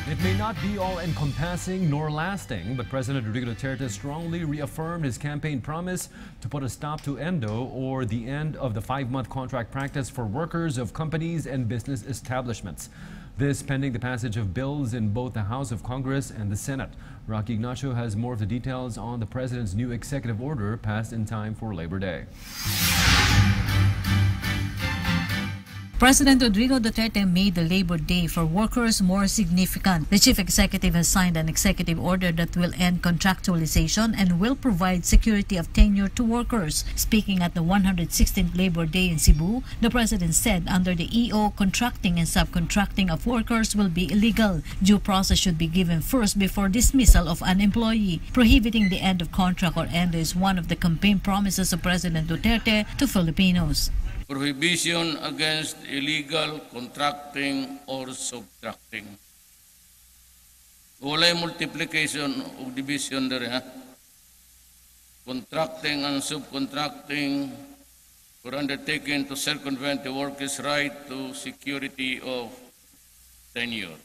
It may not be all-encompassing nor lasting, but President Rodrigo Duterte strongly reaffirmed his campaign promise to put a stop to endo, or the end of the 5-month contract practice for workers of companies and business establishments. This pending the passage of bills in both the House of Congress and the Senate. Rocky Ignacio has more of the details on the president's new executive order passed in time for Labor Day. President Rodrigo Duterte made the Labor Day for workers more significant. The chief executive has signed an executive order that will end contractualization and will provide security of tenure to workers. Speaking at the 116th Labor Day in Cebu, the president said under the EO, contracting and subcontracting of workers will be illegal. Due process should be given first before dismissal of an employee. Prohibiting the end of contract, or endo, is one of the campaign promises of President Duterte to Filipinos. Prohibition against illegal contracting or subtracting. Walay multiplication o division dari ha. Contracting and subcontracting for undertaking to circumvent the workers' right to security of tenure.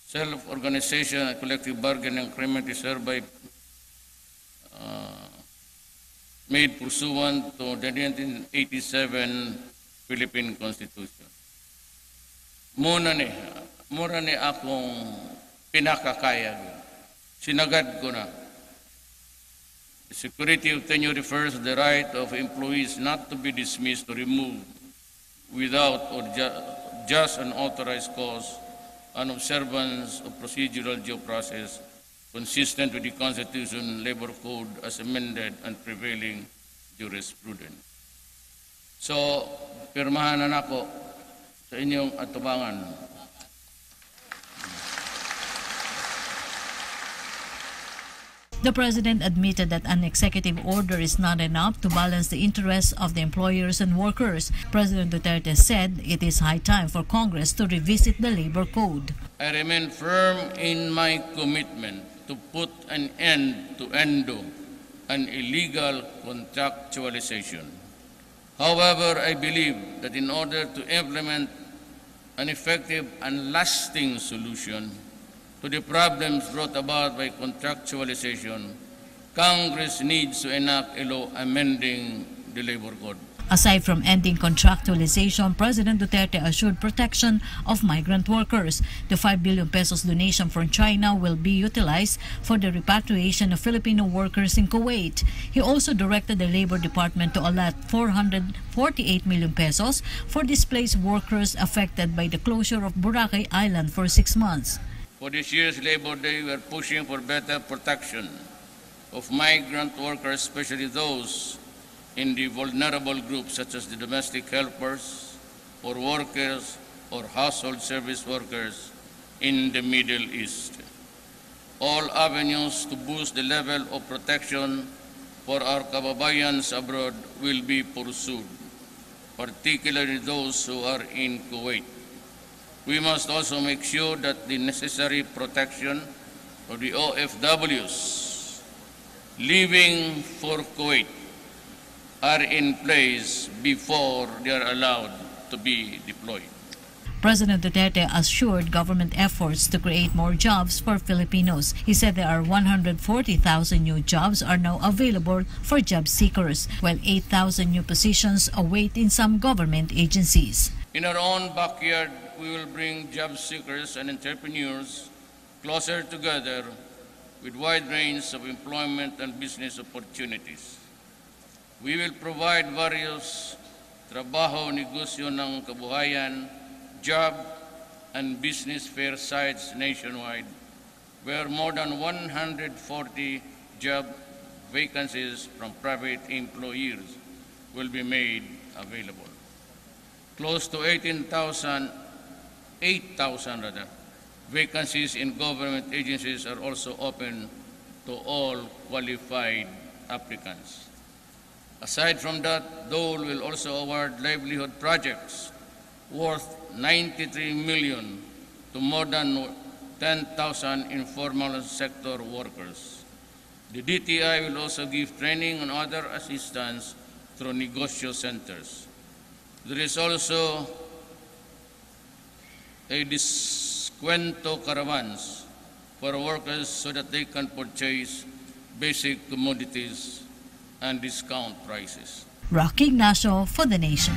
Self-organization and collective bargaining agreement is hereby made pursuant to the 1987 Philippine Constitution. Muna ni akong pinakakaya. Sinagad ko na. The security of tenure refers to the right of employees not to be dismissed or removed without or just an authorized cause and observance of procedural due process consistent with the Constitution, Labor Code as amended, and prevailing jurisprudence. So, pirmahan na ako sa inyong atubangan. The president admitted that an executive order is not enough to balance the interests of the employers and workers. President Duterte said it is high time for Congress to revisit the labor code. I remain firm in my commitment to put an end to endo and illegal contractualization. However, I believe that in order to implement an effective and lasting solution to the problems brought about by contractualization, Congress needs to enact a law amending the labor code. Aside from ending contractualization, President Duterte assured protection of migrant workers. The 5 billion pesos donation from China will be utilized for the repatriation of Filipino workers in Kuwait. He also directed the Labor Department to allot 448 million pesos for displaced workers affected by the closure of Boracay Island for 6 months. For this year's Labor Day, we are pushing for better protection of migrant workers, especially those in the vulnerable groups such as the domestic helpers or workers or household service workers in the Middle East. All avenues to boost the level of protection for our kababayans abroad will be pursued, particularly those who are in Kuwait. We must also make sure that the necessary protection for the OFWs leaving for Kuwait are in place before they are allowed to be deployed. President Duterte assured government efforts to create more jobs for Filipinos. He said there are 140,000 new jobs are now available for job seekers, while 8,000 new positions await in some government agencies. In our own backyard, we will bring job seekers and entrepreneurs closer together with wide range of employment and business opportunities. We will provide various trabaho, negosyo ng kabuhayan, job and business fair sites nationwide, where more than 140 job vacancies from private employers will be made available. Close to 8,000 vacancies in government agencies are also open to all qualified applicants. Aside from that, Dole will also award livelihood projects worth 93 million to more than 10,000 informal sector workers. The DTI will also give training and other assistance through negosyo centers. There is also a cuento caravans for workers so that they can purchase basic commodities and discount prices. Rocky Ignacio for The Nation.